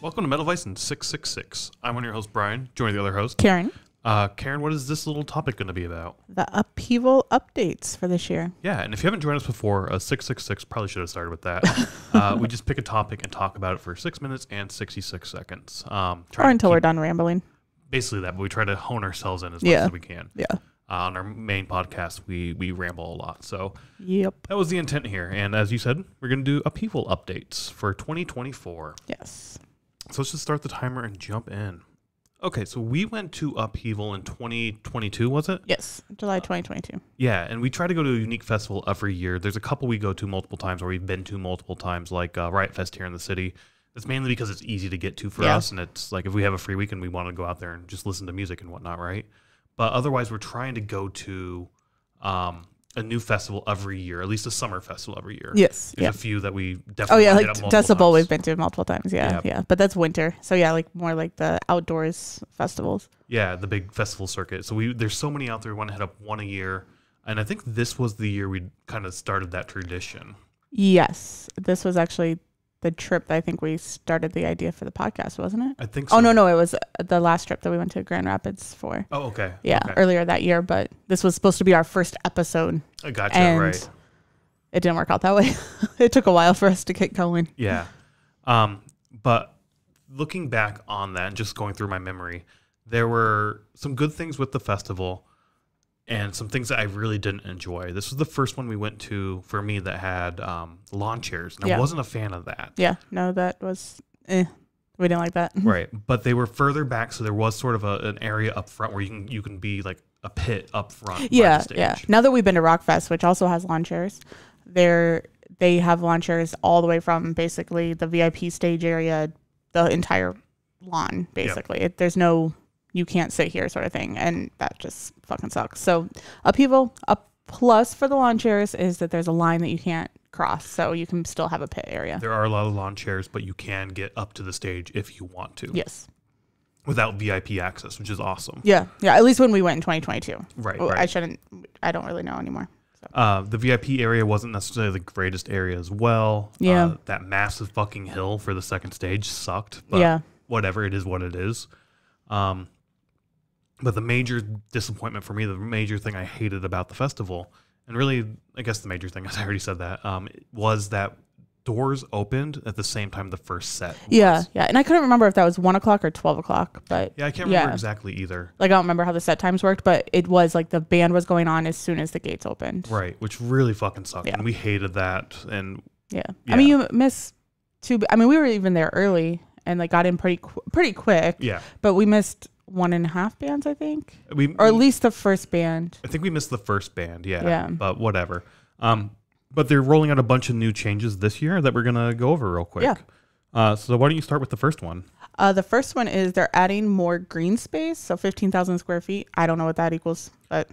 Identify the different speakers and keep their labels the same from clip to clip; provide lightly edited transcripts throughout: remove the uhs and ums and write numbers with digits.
Speaker 1: Welcome to MetalVice in 666. I'm one of your hosts, Brian, joining the other host,
Speaker 2: Karen.
Speaker 1: Karen, what is this little topic going to be about?
Speaker 2: The Upheaval updates for this year.
Speaker 1: Yeah, and if you haven't joined us before, 666 probably should have started with that. We just pick a topic and talk about it for 6 minutes and 66 seconds.
Speaker 2: Or until we're done rambling.
Speaker 1: Basically that, but we try to hone ourselves in as much as we can.
Speaker 2: Yeah.
Speaker 1: On our main podcast, we ramble a lot. So
Speaker 2: Yep.
Speaker 1: that was the intent here. And as you said, we're going to do Upheaval updates for 2024.
Speaker 2: Yes.
Speaker 1: So let's just start the timer and jump in. Okay, so we went to Upheaval in 2022, was it?
Speaker 2: Yes, July 2022.
Speaker 1: Yeah, and we try to go to a unique festival every year. There's a couple we go to multiple times, or we've been to multiple times, like Riot Fest here in the city. It's mainly because it's easy to get to for us, and it's like if we have a free weekend, we want to go out there and just listen to music and whatnot, right? But otherwise, we're trying to go to a new festival every year, at least a summer festival every year.
Speaker 2: Yes.
Speaker 1: There's a few that we definitely
Speaker 2: like
Speaker 1: hit up multiple
Speaker 2: Decibel
Speaker 1: times.
Speaker 2: we've been to multiple times. Yeah. But that's winter. So yeah, like more like the outdoors festivals.
Speaker 1: Yeah, the big festival circuit. So there's so many out there. We want to hit up one a year. And I think this was the year we kind of started that tradition.
Speaker 2: Yes. This was actually the trip that I think we started the idea for the podcast, wasn't it?
Speaker 1: I think so.
Speaker 2: Oh, no. It was the last trip that we went to Grand Rapids for.
Speaker 1: Oh, okay.
Speaker 2: Yeah,
Speaker 1: okay.
Speaker 2: earlier that year. But this was supposed to be our first episode.
Speaker 1: I gotcha,
Speaker 2: and
Speaker 1: right.
Speaker 2: It didn't work out that way. It took a while for us to get going.
Speaker 1: Yeah. But looking back on that and just going through my memory, there were some good things with the festival and some things that I really didn't enjoy. This was the first one we went to for me that had lawn chairs, and I wasn't a fan of that.
Speaker 2: Yeah, no, that was, we didn't like that.
Speaker 1: Right, but they were further back, so there was sort of an area up front where you can be like a pit up front. By the stage.
Speaker 2: Yeah. Now that we've been to Rockfest, which also has lawn chairs, they have lawn chairs all the way from basically the VIP stage area, the entire lawn, basically. There's no, you can't sit here sort of thing, and that just fucking sucks. So Upheaval, a plus for the lawn chairs is that there's a line that you can't cross, so you can still have a pit area.
Speaker 1: There are a lot of lawn chairs, but you can get up to the stage if you want to.
Speaker 2: Yes.
Speaker 1: Without VIP access, which is awesome.
Speaker 2: Yeah, at least when we went in 2022.
Speaker 1: Right.
Speaker 2: I don't really know anymore.
Speaker 1: The VIP area wasn't necessarily the greatest area as well.
Speaker 2: Yeah.
Speaker 1: That massive fucking hill for the second stage sucked. But whatever, it is what it is. But the major disappointment for me, the major thing I hated about the festival, and really, I guess the major thing, as I already said that, was that doors opened at the same time the first set was.
Speaker 2: Yeah. And I couldn't remember if that was 1 o'clock or 12 o'clock, but
Speaker 1: yeah, I can't remember exactly either.
Speaker 2: Like, I don't remember how the set times worked, but it was like the band was going on as soon as the gates opened.
Speaker 1: Right, which really fucking sucked.
Speaker 2: Yeah.
Speaker 1: And we hated that. And
Speaker 2: yeah. I mean, you missed two. I mean, we were even there early and like got in pretty quick.
Speaker 1: Yeah.
Speaker 2: But we missed 1.5 bands, I think. Or at least the first band.
Speaker 1: I think we missed the first band.
Speaker 2: Yeah.
Speaker 1: But whatever. But they're rolling out a bunch of new changes this year that we're going to go over real quick.
Speaker 2: Yeah.
Speaker 1: So why don't you start with the first one?
Speaker 2: The first one is they're adding more green space. So 15,000 square feet. I don't know what that equals, but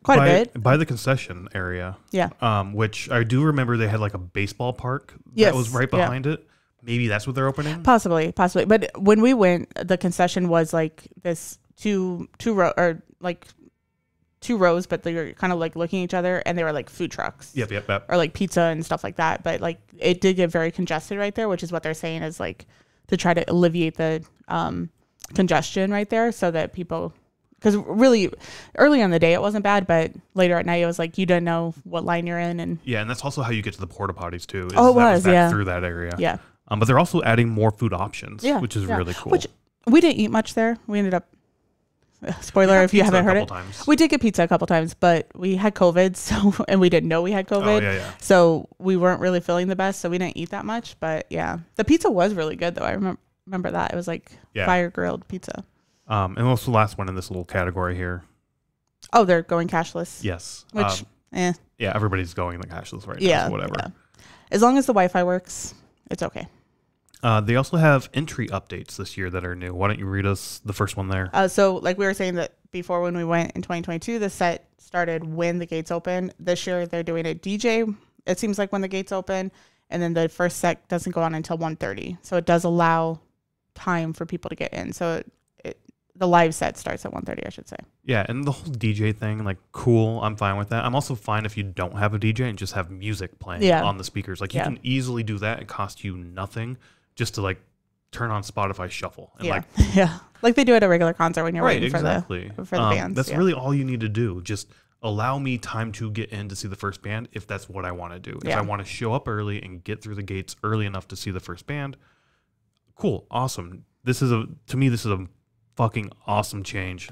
Speaker 2: quite a bit.
Speaker 1: By the concession area.
Speaker 2: Yeah.
Speaker 1: Which I do remember they had like a baseball park that was right behind it. Maybe that's what they're opening?
Speaker 2: Possibly. But when we went, the concession was like this two rows, but they were kind of like looking at each other, and they were like food trucks.
Speaker 1: Yep.
Speaker 2: Or like pizza and stuff like that. But like it did get very congested right there, which is what they're saying is like to try to alleviate the congestion right there, so that people, because really early in the day it wasn't bad, but later at night it was like you didn't know what line you're in. And
Speaker 1: yeah, and that's also how you get to the porta potties too.
Speaker 2: It was
Speaker 1: through that area.
Speaker 2: Yeah.
Speaker 1: But they're also adding more food options, which is really cool.
Speaker 2: Which we didn't eat much there. We ended up, spoiler if you haven't heard it, we did get pizza a couple times, but we had COVID, and we didn't know we had COVID.
Speaker 1: Oh, yeah.
Speaker 2: So we weren't really feeling the best, so we didn't eat that much. But yeah, the pizza was really good though. I remember that. It was like fire grilled pizza.
Speaker 1: And also the last one in this little category here.
Speaker 2: Oh, they're going cashless.
Speaker 1: Yes.
Speaker 2: Which,
Speaker 1: yeah, everybody's going the cashless right now, so whatever.
Speaker 2: Yeah. As long as the Wi-Fi works, it's okay.
Speaker 1: They also have entry updates this year that are new. Why don't you read us the first one there?
Speaker 2: So like we were saying that before, when we went in 2022, the set started when the gates open. This year they're doing a DJ, it seems like, when the gates open, and then the first set doesn't go on until 1:30. So it does allow time for people to get in. So the live set starts at 1:30, I should say.
Speaker 1: Yeah, and the whole DJ thing, like, cool, I'm fine with that. I'm also fine if you don't have a DJ and just have music playing on the speakers. Like, you can easily do that. It costs you nothing just to, like, turn on Spotify Shuffle. And
Speaker 2: yeah. Yeah. Like they do at a regular concert when you're waiting for
Speaker 1: exactly.
Speaker 2: the bands.
Speaker 1: That's really all you need to do. Just allow me time to get in to see the first band if that's what I want to do. If I want to show up early and get through the gates early enough to see the first band, cool, awesome. To me, this is a fucking awesome change.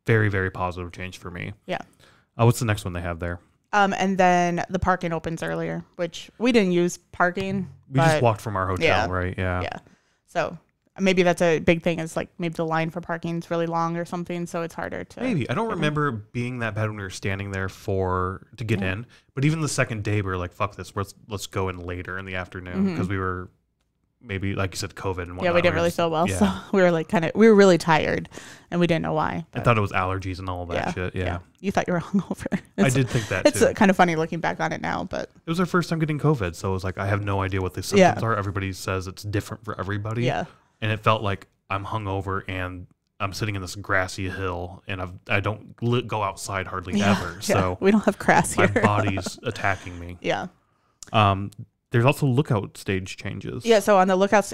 Speaker 1: Very, very positive change for me.
Speaker 2: Yeah.
Speaker 1: What's the next one they have there?
Speaker 2: And then the parking opens earlier, which we didn't use parking.
Speaker 1: We just walked from our hotel, right? Yeah.
Speaker 2: Yeah. So maybe that's a big thing, is like maybe the line for parking is really long or something, so it's harder to.
Speaker 1: Maybe. I don't remember being that bad when we were standing there to get in. But even the second day, we were like, fuck this. Let's go in later in the afternoon because we were maybe, like you said, COVID and whatnot.
Speaker 2: Yeah, we didn't really feel well, so we were like we were really tired, and we didn't know why.
Speaker 1: I thought it was allergies and all that shit. Yeah.
Speaker 2: You thought you were hungover.
Speaker 1: I did think that
Speaker 2: too. It's kind of funny looking back on it now, but
Speaker 1: it was our first time getting COVID, so it was like I have no idea what the symptoms are. Everybody says it's different for everybody.
Speaker 2: Yeah.
Speaker 1: And it felt like I'm hungover and I'm sitting in this grassy hill, and I don't go outside hardly ever. So
Speaker 2: we don't have grass here.
Speaker 1: My body's attacking me.
Speaker 2: Yeah.
Speaker 1: There's also lookout stage changes.
Speaker 2: Yeah. So on the lookout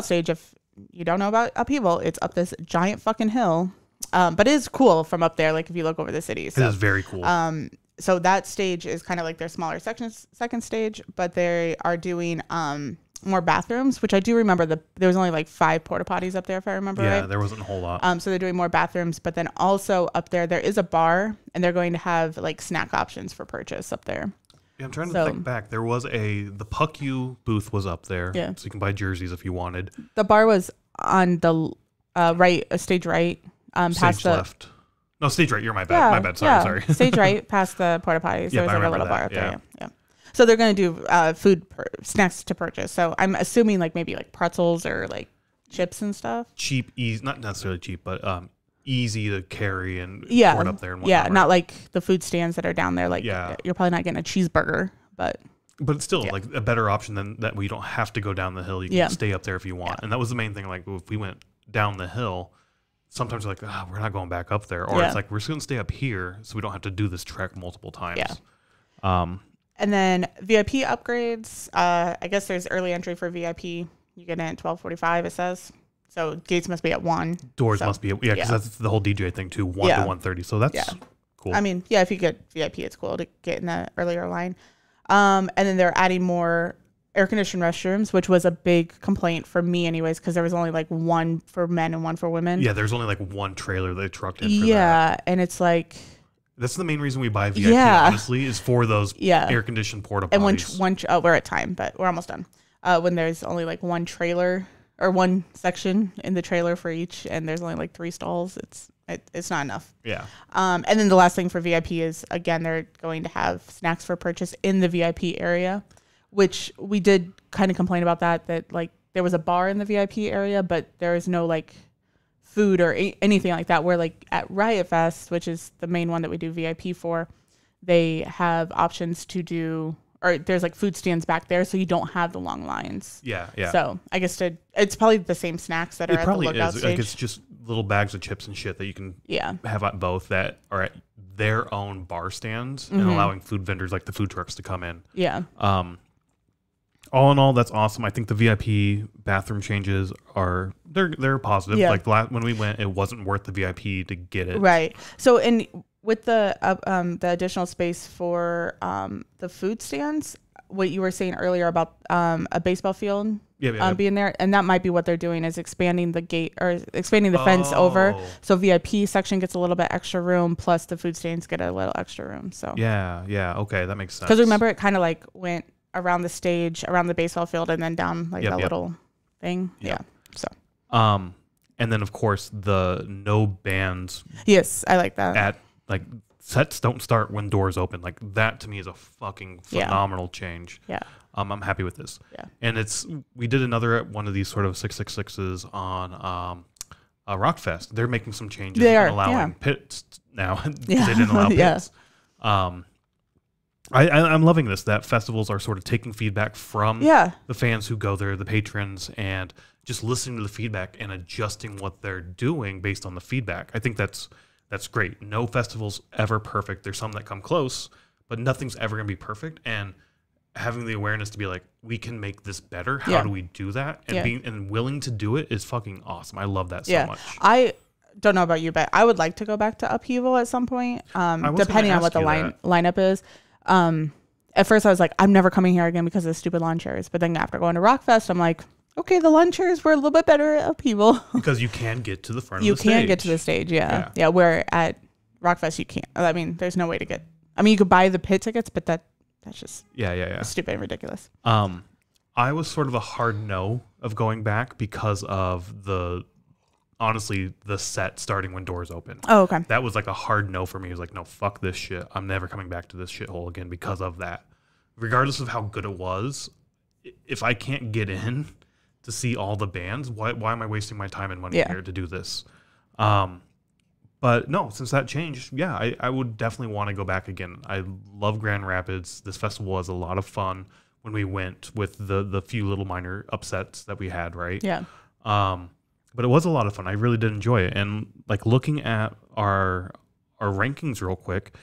Speaker 2: stage, if you don't know about Upheaval, it's up this giant fucking hill. But it is cool from up there. Like if you look over the city, so,
Speaker 1: it is very cool.
Speaker 2: So that stage is kind of like their smaller second stage, but they are doing more bathrooms, which I do remember there was only like 5 porta potties up there, if I remember right.
Speaker 1: Yeah, there wasn't a whole lot.
Speaker 2: So they're doing more bathrooms, but then also up there is a bar, and they're going to have like snack options for purchase up there.
Speaker 1: Yeah, I'm trying to think back. There was the Puck U booth was up there, so you can buy jerseys if you wanted.
Speaker 2: The bar was on the stage right,
Speaker 1: stage left. No, stage right. You're my bad. My bad. Sorry.
Speaker 2: Stage right past the porta potties. There was like a little bar up there. Yeah. So they're going to do snacks to purchase. So I'm assuming like maybe like pretzels or like chips and stuff.
Speaker 1: Cheap, easy, not necessarily cheap, but easy to carry and port up there and whatnot.
Speaker 2: Yeah, not like the food stands that are down there. Like you're probably not getting a cheeseburger, but
Speaker 1: it's still like a better option than that. We don't have to go down the hill. You can stay up there if you want. And that was the main thing. Like if we went down the hill, sometimes we're like, we're not going back up there. Or it's like, we're just going to stay up here so we don't have to do this trek multiple times.
Speaker 2: Yeah. And then VIP upgrades. I guess there's early entry for VIP. You get in at 12:45, it says. So gates must be at 1.
Speaker 1: Doors must be because that's the whole DJ thing too, 1 to 1:30. So that's cool.
Speaker 2: I mean, if you get VIP, it's cool to get in the earlier line. And then they're adding more air-conditioned restrooms, which was a big complaint for me anyways, because there was only like 1 for men and 1 for women.
Speaker 1: Yeah, there's only like 1 trailer they trucked in for that.
Speaker 2: Yeah, and it's like...
Speaker 1: That's the main reason we buy VIP, honestly, is for those air-conditioned porta potties.
Speaker 2: And we're at time, but we're almost done. When there's only like 1 trailer or 1 section in the trailer for each, and there's only like 3 stalls, it's not enough.
Speaker 1: Yeah.
Speaker 2: And then the last thing for VIP is, again, they're going to have snacks for purchase in the VIP area, which we did kind of complain about that like there was a bar in the VIP area, but there is no like food or anything like that, where like at Riot Fest, which is the main one that we do VIP for, they have options to do, or there's like food stands back there, so you don't have the long lines.
Speaker 1: Yeah.
Speaker 2: So I guess it's probably the same snacks that are at the lookout stage.
Speaker 1: Like it's just little bags of chips and shit that you can have at both that are at their own bar stands and allowing food vendors like the food trucks to come in.
Speaker 2: Yeah.
Speaker 1: All in all, that's awesome. I think the VIP bathroom changes they're positive.
Speaker 2: Yeah.
Speaker 1: Like when we went, it wasn't worth the VIP to get it.
Speaker 2: Right. So with the additional space for the food stands, what you were saying earlier about a baseball field being there, and that might be what they're doing, is expanding the gate or expanding the fence over, so VIP section gets a little bit extra room, plus the food stands get a little extra room. So
Speaker 1: okay, that makes sense.
Speaker 2: Because remember, it kind of like went around the stage, around the baseball field, and then down like little thing. So
Speaker 1: and then of course the no bands.
Speaker 2: Yes, I like that.
Speaker 1: At like sets don't start when doors open. Like that to me is a fucking phenomenal change.
Speaker 2: Yeah.
Speaker 1: I'm happy with this.
Speaker 2: Yeah.
Speaker 1: And we did another one of these sort of 666s on Rockfest. They're making some changes and allowing pits now because they didn't allow pits. I'm loving this, that festivals are sort of taking feedback from the fans who go there, the patrons, and just listening to the feedback and adjusting what they're doing based on the feedback. I think that's great. No festival's ever perfect. There's some that come close, but nothing's ever going to be perfect. And having the awareness to be like, we can make this better. How do we do that? And being and willing to do it is fucking awesome. I love that so much.
Speaker 2: I don't know about you, but I would like to go back to Upheaval at some point, depending on what the lineup is. At first I was like, I'm never coming here again because of the stupid lawn chairs. But then after going to Rockfest, I'm like, okay, the lawn chairs were a little bit better at Upheaval.
Speaker 1: Because you can get to the front of the stage.
Speaker 2: You can get to the stage, yeah. Where at Rockfest you can't. I mean, there's no way to get. I mean, you could buy the pit tickets, but that's just stupid and ridiculous.
Speaker 1: I was sort of a hard no of going back because of honestly, the set starting when doors open.
Speaker 2: Oh, okay.
Speaker 1: That was like a hard no for me. It was like, no, fuck this shit. I'm never coming back to this shithole again because of that. Regardless of how good it was, if I can't get in to see all the bands, why am I wasting my time and money here to do this? But no, since that changed, I would definitely want to go back again. I love Grand Rapids. This festival was a lot of fun when we went with the few little minor upsets that we had, right?
Speaker 2: Yeah.
Speaker 1: But it was a lot of fun. I really did enjoy it. And like looking at our rankings real quick,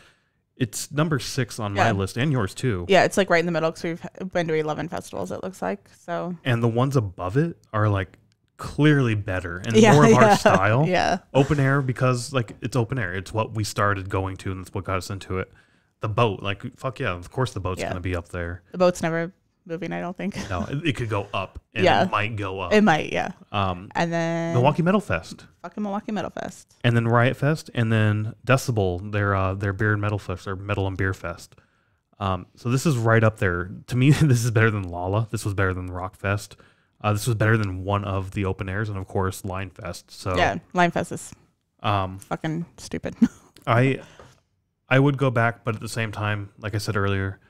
Speaker 1: it's number 6 on my list and yours too.
Speaker 2: Yeah, it's like right in the middle because we've been to 11 festivals, it looks like. So. And
Speaker 1: the ones above it are like clearly better and more of our style.
Speaker 2: Yeah.
Speaker 1: Open air because like it's open air. It's what we started going to and that's what got us into it. The boat, like fuck yeah, of course the boat's gonna be up there.
Speaker 2: The boat's never moving, I don't think.
Speaker 1: No, it could go up and it might go up.
Speaker 2: It might, yeah. And then
Speaker 1: Milwaukee Metal Fest.
Speaker 2: Fucking Milwaukee Metal Fest.
Speaker 1: And then Riot Fest and then Decibel, their beer and metal fest or metal and beer fest. So this is right up there. To me, this is better than Lala. This was better than Rock Fest. This was better than one of the open airs, and of course, Line Fest. So
Speaker 2: yeah, Line Fest is fucking stupid.
Speaker 1: I would go back, but at the same time, like I said earlier,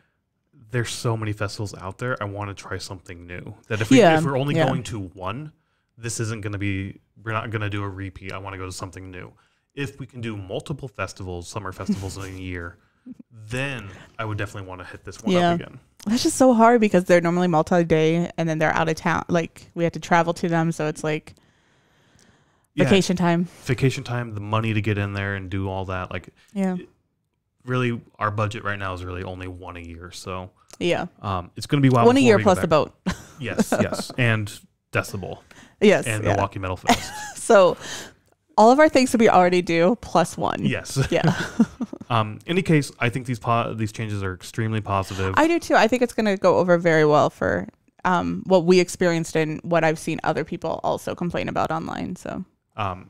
Speaker 1: there's so many festivals out there. I want to try something new. That if we're only going to one, this isn't going to be. We're not going to do a repeat. I want to go to something new. If we can do multiple festivals, summer festivals in a year, then I would definitely want to hit this one up again.
Speaker 2: That's just so hard because they're normally multi-day and then they're out of town. Like we have to travel to them, so it's like vacation time.
Speaker 1: Vacation time, the money to get in there and do all that. Like really, our budget right now is really only one a year. So it's going to be
Speaker 2: one a year plus the boat.
Speaker 1: Yes, and Decibel.
Speaker 2: Yes,
Speaker 1: and Milwaukee Metal Fest.
Speaker 2: So all of our things that we already do plus one.
Speaker 1: Yes.
Speaker 2: Yeah.
Speaker 1: Any case, I think these changes are extremely positive.
Speaker 2: I do too. I think it's going to go over very well for what we experienced and what I've seen other people also complain about online. So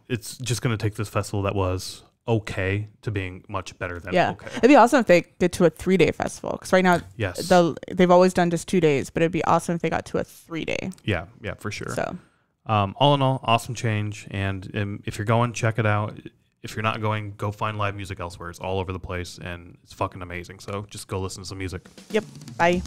Speaker 1: it's just going to take this festival that was okay to being much better than okay.
Speaker 2: It'd be awesome if they get to a 3-day festival because right now they've always done just 2 days, but it'd be awesome if they got to a 3-day.
Speaker 1: Yeah, for sure.
Speaker 2: So
Speaker 1: all in all, awesome change. And if you're going, check it out. If you're not going, go find live music elsewhere. It's all over the place and it's fucking amazing. So just go listen to some music.
Speaker 2: Yep. Bye.